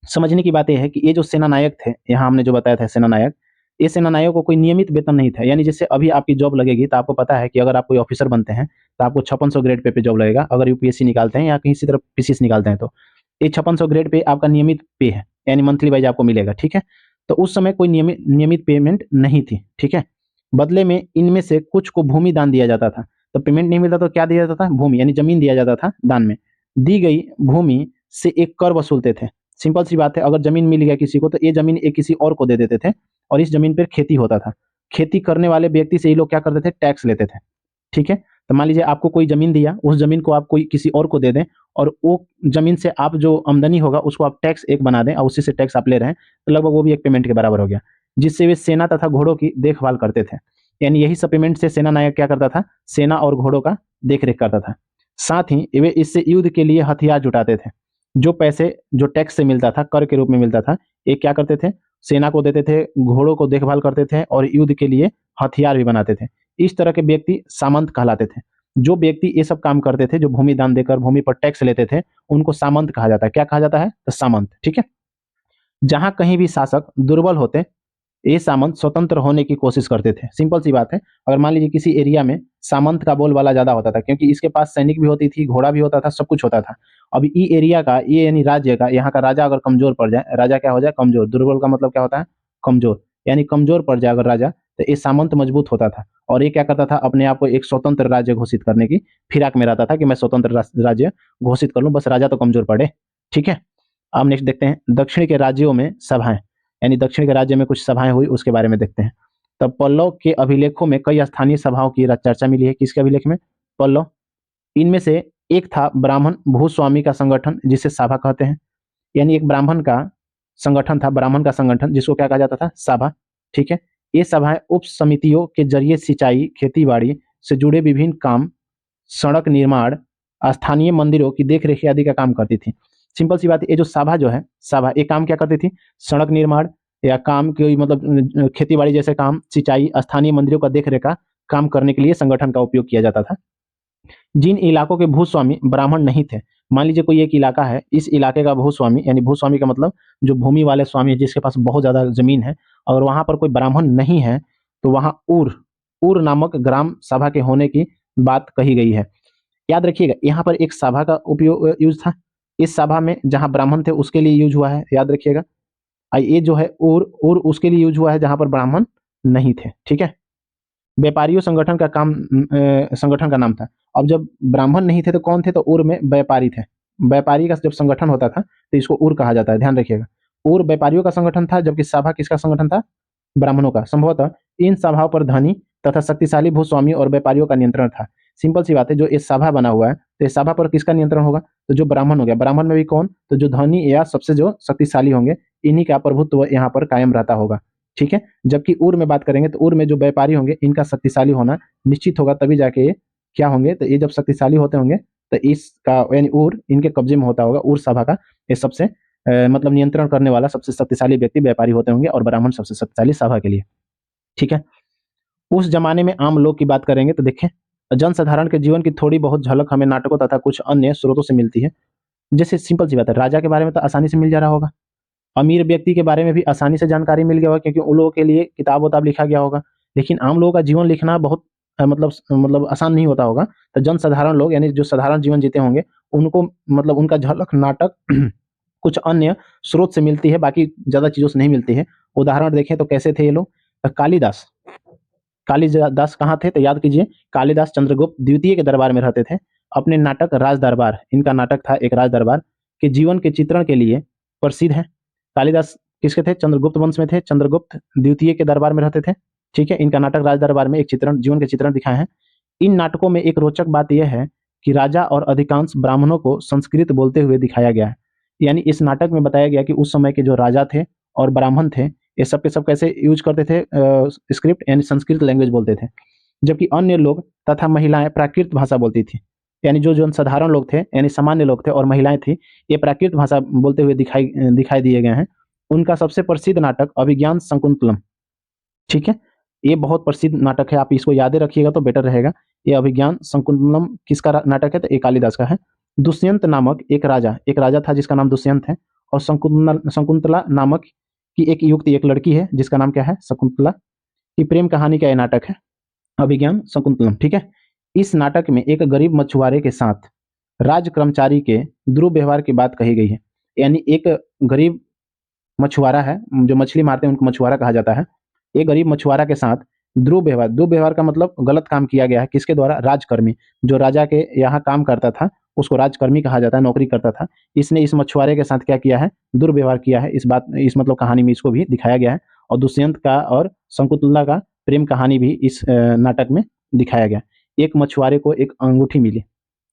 समझने की बात यह है कि ये जो सेना नायक थे, यहाँ हमने जो बताया था सेना नायक, ये सेना नायक को कोई नियमित वेतन नहीं था। यानी जैसे अभी आपकी जॉब लगेगी तो आपको पता है कि अगर आप कोई ऑफिसर बनते हैं तो आपको 5600 ग्रेड पे जॉब लगेगा, अगर यूपीएससी निकालते हैं या किसी तरह पीसीएस निकालते हैं तो। ये 5600 ग्रेड पे आपका नियमित पे है, यानी मंथली वाइज आपको मिलेगा, ठीक है? तो उस समय कोई नियमित पेमेंट नहीं थी, ठीक है? बदले में इनमें से कुछ को भूमि दान दिया जाता था। तो पेमेंट नहीं मिलता तो क्या दिया जाता था? भूमि, यानी जमीन दिया जाता था दान में। दी गई भूमि से एक कर वसूलते थे। सिंपल सी बात है, अगर जमीन मिल गया किसी को तो ये जमीन एक किसी और को दे देते थे और इस जमीन पर खेती होता था। खेती करने वाले व्यक्ति से ये लोग क्या करते थे? टैक्स लेते थे, ठीक है? तो मान लीजिए आपको कोई जमीन दिया, उस जमीन को आप कोई किसी और को दे दें और वो जमीन से आप जो आमदनी होगा उसको आप टैक्स एक बना दें और उसी से टैक्स आप ले रहे हैं, तो लगभग वो भी एक पेमेंट के बराबर हो गया, जिससे वे सेना तथा घोड़ों की देखभाल करते थे। यानी यही सब पेमेंट से सेना नायक क्या करता था? सेना और घोड़ों का देख-रेख करता था। साथ ही वे इससे युद्ध के लिए हथियार जुटाते थे। जो पैसे जो टैक्स से मिलता था, कर के रूप में मिलता था, ये क्या करते थे? सेना को देते थे, घोड़ों को देखभाल करते थे और युद्ध के लिए हथियार भी बनाते थे। इस तरह के व्यक्ति सामंत कहलाते थे। जो व्यक्ति ये सब काम करते थे, जो भूमि दान देकर भूमि पर टैक्स लेते थे, उनको सामंत कहा जाता है। क्या कहा जाता है? तो सामंत, ठीक है? जहाँ कहीं भी शासक दुर्बल होते, ये सामंत स्वतंत्र होने की कोशिश करते थे। सिंपल सी बात है, अगर मान लीजिए किसी एरिया में सामंत का बोलबाला ज़्यादा होता था, क्योंकि इसके पास सैनिक भी होती थी, घोड़ा भी होता था, सब कुछ होता था। अब ये एरिया का, ये यानी राज्य का, यहाँ का राजा अगर कमज़ोर पड़ जाए, राजा क्या हो जाए? कमज़ोर। दुर्बल का मतलब क्या होता है? कमज़ोर। यानी कमज़ोर पड़ जाए अगर राजा, तो ये सामंत मजबूत होता था और ये क्या करता था? अपने आप को एक स्वतंत्र राज्य घोषित करने की फिराक में रहता था कि मैं स्वतंत्र राज्य घोषित कर लूँ, बस राजा तो कमज़ोर पड़े, ठीक है? अब नेक्स्ट देखते हैं, दक्षिण के राज्यों में सभाएँ। यानी दक्षिण के राज्य में कुछ सभाएँ हुई, उसके बारे में देखते हैं। तब पल्लव के अभिलेखों में कई स्थानीय सभाओं की चर्चा मिली है। किसके अभिलेख में? पल्लव। इनमें से एक था ब्राह्मण भूस्वामी का संगठन, जिसे सभा कहते हैं। यानी एक ब्राह्मण का संगठन था, ब्राह्मण का संगठन, जिसको क्या कहा जाता था? सभा, ठीक है? ये सभाएं उप समितियों के जरिए सिंचाई, खेती-बाड़ी से जुड़े विभिन्न काम, सड़क निर्माण, स्थानीय मंदिरों की देख-रेख आदि का काम करती थी। सिंपल सी बात है, ये जो सभा जो है, सभा ये काम क्या करती थी? सड़क निर्माण या काम कोई मतलब खेती-बाड़ी जैसे काम, सिंचाई, स्थानीय मंदिरों का देख-रेख का काम करने के लिए संगठन का उपयोग किया जाता था। जिन इलाकों के भूस्वामी ब्राह्मण नहीं थे, मान लीजिए कोई एक इलाका है, इस इलाके का भूस्वामी, यानी भूस्वामी का मतलब जो भूमि वाले स्वामी है, जिसके पास बहुत ज़्यादा ज़मीन है, और वहाँ पर कोई ब्राह्मण नहीं है, तो वहाँ ऊर नामक ग्राम सभा के होने की बात कही गई है। याद रखिएगा, यहाँ पर एक सभा का उपयोग यूज़ था। इस सभा में जहाँ ब्राह्मण थे उसके लिए यूज़ हुआ है, याद रखिएगा। ये जो है ऊर उसके लिए यूज़ हुआ है जहाँ पर ब्राह्मण नहीं थे, ठीक है? व्यापारियों संगठन का नाम था। अब जब ब्राह्मण नहीं थे तो कौन थे? तो ऊर में व्यापारी थे। व्यापारी का जब संगठन होता था तो इसको ऊर कहा जाता है, ध्यान रखिएगा। ऊर व्यापारियों का संगठन था, जबकि सभा किसका संगठन था? ब्राह्मणों का। संभवतः इन सभाओं पर धनी तथा शक्तिशाली भूस्वामी और व्यापारियों का नियंत्रण था। सिंपल सी बात है, जो ये सभा बना हुआ है, तो इस सभा पर किसका नियंत्रण होगा? तो जो ब्राह्मण हो गया, ब्राह्मण में भी कौन? तो जो धनी या सबसे जो शक्तिशाली होंगे, इन्हीं का प्रभुत्व यहाँ पर कायम रहता होगा, ठीक है? जबकि ऊर में बात करेंगे तो ऊर में जो व्यापारी होंगे, इनका शक्तिशाली होना निश्चित होगा, तभी जाके ये क्या होंगे? तो ये जब शक्तिशाली होते होंगे तो इसका यानी ऊर इनके कब्जे में होता होगा। ऊर सभा का ये सबसे मतलब नियंत्रण करने वाला सबसे शक्तिशाली व्यक्ति व्यापारी होते होंगे और ब्राह्मण सबसे शक्तिशाली सभा के लिए, ठीक है? उस जमाने में आम लोग की बात करेंगे तो देखें, जनसाधारण के जीवन की थोड़ी बहुत झलक हमें नाटकों तथा कुछ अन्य स्रोतों से मिलती है। जैसे सिंपल सी बात है, राजा के बारे में तो आसानी से मिल जा रहा होगा, अमीर व्यक्ति के बारे में भी आसानी से जानकारी मिल गया होगा, क्योंकि उन लोगों के लिए किताब-वताब लिखा गया होगा। लेकिन आम लोगों का जीवन लिखना बहुत मतलब आसान नहीं होता होगा। तो जनसाधारण लोग, यानी जो साधारण जीवन जीते होंगे, उनको मतलब उनका झलक नाटक कुछ अन्य स्रोत से मिलती है, बाकी ज़्यादा चीज़ों से नहीं मिलती है। उदाहरण देखें तो कैसे थे ये लोग? कालिदास। कालिदास कहाँ थे? तो याद कीजिए, कालिदास चंद्रगुप्त द्वितीय के दरबार में रहते थे। अपने नाटक राज दरबार, इनका नाटक था एक राज दरबार, के जीवन के चित्रण के लिए प्रसिद्ध है। कालिदास किसके थे? चंद्रगुप्त वंश में थे, चंद्रगुप्त द्वितीय के दरबार में रहते थे, ठीक है? इनका नाटक राज दरबार में एक चित्रण, जीवन के चित्रण दिखाए हैं। इन नाटकों में एक रोचक बात यह है कि राजा और अधिकांश ब्राह्मणों को संस्कृत बोलते हुए दिखाया गया है। यानी इस नाटक में बताया गया कि उस समय के जो राजा थे और ब्राह्मण थे, ये सब के सब कैसे यूज करते थे? स्क्रिप्ट यानी संस्कृत लैंग्वेज बोलते थे, जबकि अन्य लोग तथा महिलाएं प्राकृत भाषा बोलती थी। यानी जो जो साधारण लोग थे यानी सामान्य लोग थे और महिलाएं थी, ये प्राकृत भाषा बोलते हुए दिखाई दिए गए हैं। उनका सबसे प्रसिद्ध नाटक अभिज्ञान शकुंतलम, ठीक है, ये बहुत प्रसिद्ध नाटक है, आप इसको याद रखिएगा तो बेटर रहेगा। ये अभिज्ञान शकुंतलम किसका नाटक है, तो ये कालिदास का है। दुष्यंत नामक एक राजा था जिसका नाम दुष्यंत है, और शकुंतला नामक की एक युवती, एक लड़की है जिसका नाम क्या है, शकुंतला, की प्रेम कहानी का ये नाटक है अभिज्ञान शकुंतलम, ठीक है। इस नाटक में एक गरीब मछुआरे के साथ राज कर्मचारी के दुर्व्यवहार की बात कही गई है। यानी एक गरीब मछुआरा है, जो मछली मारते हैं उनको मछुआरा कहा जाता है। एक गरीब मछुआरा के साथ दुर्व्यवहार का मतलब गलत काम किया गया है, किसके द्वारा, राजकर्मी, जो राजा के यहाँ काम करता था उसको राजकर्मी कहा जाता है, नौकरी करता था। इसने इस मछुआरे के साथ क्या किया है, दुर्व्यवहार किया है। इस मतलब कहानी में इसको भी दिखाया गया है। और दुष्यंत का और शकुंतला का प्रेम कहानी भी इस नाटक में दिखाया गया। एक मछुआरे को एक अंगूठी मिली,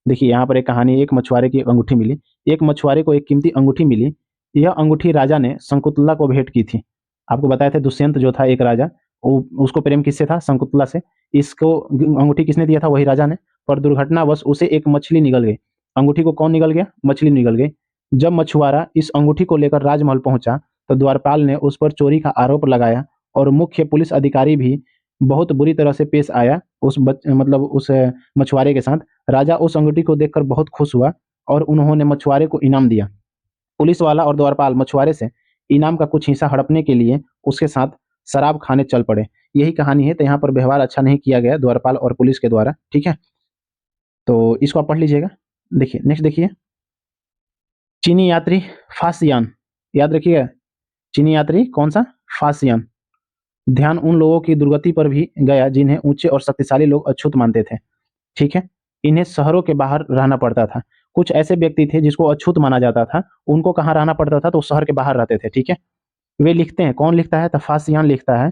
देखिए यहाँ पर एक कहानी, एक मछुआरे की एक अंगूठी मिली। एक मछुआरे को एक कीमती अंगूठी मिली। यह अंगूठी राजा ने शकुंतला को भेंट की थी। आपको बताया था दुष्यंत जो था एक राजा, उसको प्रेम किससे था, शकुंतला से। इसको अंगूठी किसने दिया था, वही राजा ने। पर दुर्घटनावश उसे एक मछली निगल गई। अंगूठी को कौन निगल गया, मछली निगल गई। जब मछुआरा इस अंगूठी को लेकर राजमहल पहुंचा तो द्वारपाल ने उस पर चोरी का आरोप लगाया, और मुख्य पुलिस अधिकारी भी बहुत बुरी तरह से पेश आया मतलब उस मछुआरे के साथ। राजा उस अंगूठी को देखकर बहुत खुश हुआ और उन्होंने मछुआरे को इनाम दिया। पुलिस वाला और द्वारपाल मछुआरे से इनाम का कुछ हिस्सा हड़पने के लिए उसके साथ शराब खाने चल पड़े। यही कहानी है। तो यहाँ पर व्यवहार अच्छा नहीं किया गया द्वारपाल और पुलिस के द्वारा, ठीक है। तो इसको आप पढ़ लीजिएगा। देखिए नेक्स्ट देखिए, चीनी यात्री फासियान, याद रखिएगा, चीनी यात्री कौन सा, फासियान। ध्यान उन लोगों की दुर्गति पर भी गया जिन्हें ऊंचे और शक्तिशाली लोग अछूत मानते थे, ठीक है। इन्हें शहरों के बाहर रहना पड़ता था। कुछ ऐसे व्यक्ति थे जिसको अछूत माना जाता था, उनको कहाँ रहना पड़ता था, तो शहर के बाहर रहते थे, ठीक है। वे लिखते हैं, कौन लिखता है, तफासियान लिखता है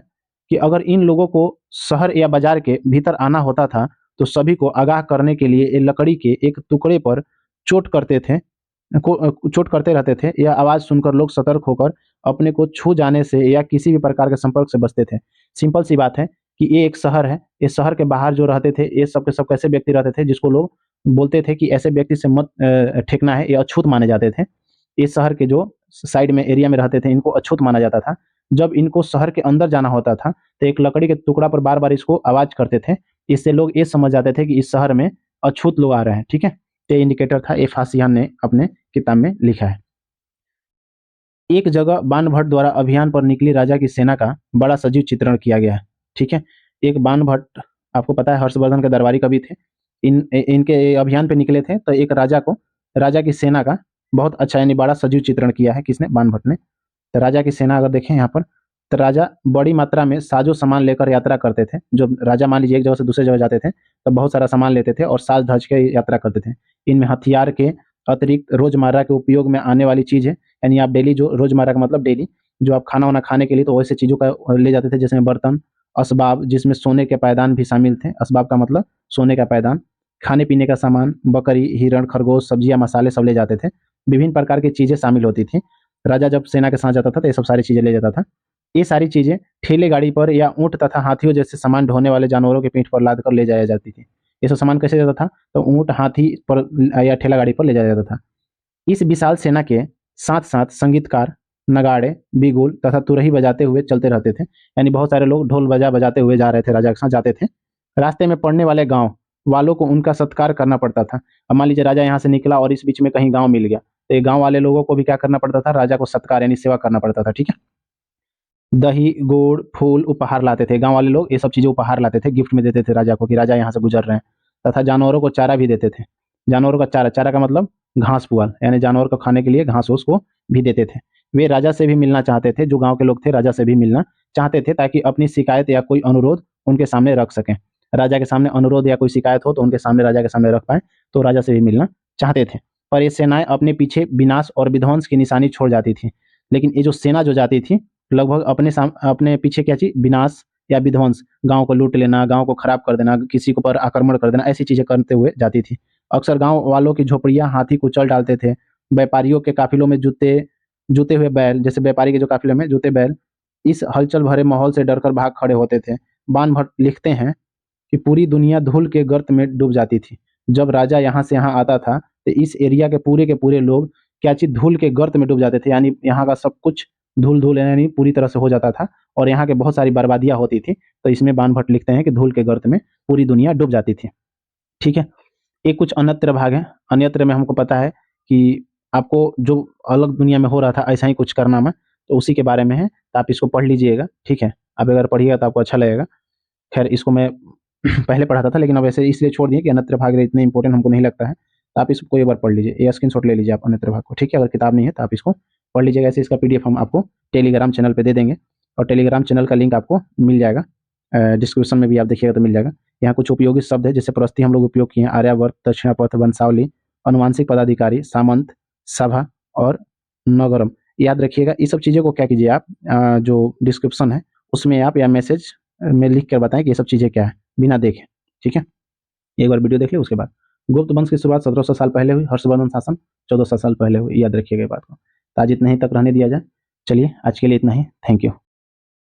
कि अगर इन लोगों को शहर या बाजार के भीतर आना होता था तो सभी को आगाह करने के लिए ये लकड़ी के एक टुकड़े पर चोट करते थे चोट करते रहते थे। यह आवाज सुनकर लोग सतर्क होकर अपने को छू जाने से या किसी भी प्रकार के संपर्क से बचते थे। सिंपल सी बात है कि ये एक शहर है, इस शहर के बाहर जो रहते थे ये सब के सब कैसे व्यक्ति रहते थे जिसको लोग बोलते थे कि ऐसे व्यक्ति से मत ठेकना है, ये अछूत माने जाते थे। इस शहर के जो साइड में एरिया में रहते थे इनको अछूत माना जाता था। जब इनको शहर के अंदर जाना होता था तो एक लकड़ी के टुकड़ा पर बार बार इसको आवाज करते थे। इससे लोग ये समझ जाते थे कि इस शहर में अछूत लोग आ रहे हैं, ठीक है। ये इंडिकेटर था, ये फासियान ने अपने किताब में लिखा है। एक जगह बाणभट्ट द्वारा अभियान पर निकली राजा की सेना का बड़ा सजीव चित्रण किया गया है, ठीक है। एक बाणभट्ट, आपको पता है हर्षवर्धन के दरबारी कवि थे, इनके अभियान पे निकले थे तो एक राजा की सेना का बहुत अच्छा यानी बड़ा सजीव चित्रण किया है, किसने, बाणभट्ट ने। तो राजा की सेना अगर देखें यहाँ पर, तो राजा बड़ी मात्रा में साजो सामान लेकर यात्रा करते थे। जो राजा मान लीजिए एक जगह से दूसरे जगह जाते थे तो बहुत सारा सामान लेते थे और साज धज के यात्रा करते थे। इनमें हथियार के अतिरिक्त रोजमर्रा के उपयोग में आने वाली चीज है, यानी आप डेली, जो रोजमर्रा का मतलब डेली जो आप खाना वाना खाने के लिए, तो वैसे चीजों का ले जाते थे, जैसे बर्तन, असबाब, जिसमें सोने के पायदान भी शामिल थे। असबाब का मतलब सोने का पायदान, खाने पीने का सामान, बकरी, हिरण, खरगोश, सब्जियां, मसाले सब ले जाते थे। विभिन्न प्रकार की चीजें शामिल होती थी। राजा जब सेना के साथ जाता था तो ये सब सारी चीजें ले जाता था। ये सारी चीजें ठेले गाड़ी पर या ऊंट तथा हाथियों जैसे सामान ढोने वाले जानवरों की पीठ पर लाद कर ले जाया जाती थी। ये सब सामान कैसे जाता था, तो ऊंट, हाथी पर या ठेला गाड़ी पर ले जाया जाता था। इस विशाल सेना के साथ साथ संगीतकार नगाड़े, बिगुल तथा तुरही बजाते हुए चलते रहते थे। यानी बहुत सारे लोग ढोल बजाते हुए जा रहे थे, राजा के साथ जाते थे। रास्ते में पड़ने वाले गांव वालों को उनका सत्कार करना पड़ता था। अब मान लीजिए राजा यहाँ से निकला और इस बीच में कहीं गांव मिल गया तो ये गांव वाले लोगों को भी क्या करना पड़ता था, राजा को सत्कार यानी सेवा करना पड़ता था, ठीक है। दही, गुड़, फूल उपहार लाते थे गांव वाले लोग, ये सब चीजें उपहार लाते थे, गिफ्ट में देते थे राजा को कि राजा यहाँ से गुजर रहे हैं। तथा जानवरों को चारा भी देते थे। जानवरों का चारा, चारा का मतलब घास पुआल, यानी जानवर को खाने के लिए घास उसको भी देते थे। वे राजा से भी मिलना चाहते थे, जो गांव के लोग थे राजा से भी मिलना चाहते थे ताकि अपनी शिकायत या कोई अनुरोध उनके सामने रख सकें। राजा के सामने अनुरोध या कोई शिकायत हो तो उनके सामने, राजा के सामने रख पाए, तो राजा से भी मिलना चाहते थे। पर ये सेनाएं अपने पीछे विनाश और विध्वंस की निशानी छोड़ जाती थी। लेकिन ये जो सेना जो जाती थी लगभग अपने पीछे क्या चीज, विनाश या विध्वंस, गांव को लूट लेना, गांव को खराब कर देना, किसी के ऊपर आक्रमण कर देना, ऐसी चीजें करते हुए जाती थी। अक्सर गांव वालों की झोपड़ियां हाथी कुचल डालते थे। व्यापारियों के काफिलों में जूते हुए बैल, जैसे व्यापारी के जो काफिले में जूते बैल, इस हलचल भरे माहौल से डरकर भाग खड़े होते थे। बाण भट्ट लिखते हैं कि पूरी दुनिया धूल के गर्त में डूब जाती थी। जब राजा यहाँ से यहाँ आता था तो इस एरिया के पूरे लोग क्या चीज धूल के गर्त में डूब जाते थे, यानी यहाँ का सब कुछ धूल धूल यानी पूरी तरह से हो जाता था और यहाँ के बहुत सारी बर्बादियां होती थी। तो इसमें बाणभट्ट लिखते हैं कि धूल के गर्त में पूरी दुनिया डूब जाती थी। ठीक है, एक कुछ अन्यत्र भाग है। अन्यत्र में हमको पता है कि आपको जो अलग दुनिया में हो रहा था ऐसा ही कुछ करना में, तो उसी के बारे में है, तो आप इसको पढ़ लीजिएगा। ठीक है, आप अगर पढ़िएगा तो आपको अच्छा लगेगा। खैर इसको मैं पहले पढ़ाता था लेकिन अब ऐसे इसलिए छोड़ दिए कि अन्यत्र भाग इतने इंपॉर्टेंट हमको नहीं लगता है। तो आप इसको एक बार पढ़ लीजिए, ये स्क्रीनशॉट ले लीजिए आप अन्यत्र भाग को। ठीक है, अगर किताब नहीं है तो आप इसको पढ़ लीजिएगा। ऐसे इसका पीडीएफ हम आपको टेलीग्राम चैनल पे दे देंगे और टेलीग्राम चैनल का लिंक आपको मिल जाएगा, डिस्क्रिप्शन में भी आप देखिएगा तो मिल जाएगा। यहाँ कुछ उपयोगी शब्द है जैसे प्रस्ती हम लोग उपयोग किए हैं, आर्यावर्त, दक्षिणापथ, वंशावली, अनुवांशिक पदाधिकारी, सामंत, सभा और नगरम। याद रखिएगा। ये सब चीज़ों को क्या कीजिए आप, जो डिस्क्रिप्शन है उसमें आप या मैसेज में लिख कर बताएं कि ये सब चीज़ें क्या है, बिना देखे। ठीक है, एक बार वीडियो देख ले उसके बाद। गुप्त वंश की शुरुआत 1700 साल पहले हुई, हर्षवर्धन शासन 1400 साल पहले हुई। याद रखिएगा बात को। तो आज इतना ही तक रहने दिया जाए। चलिए आज के लिए इतना ही। Thank you.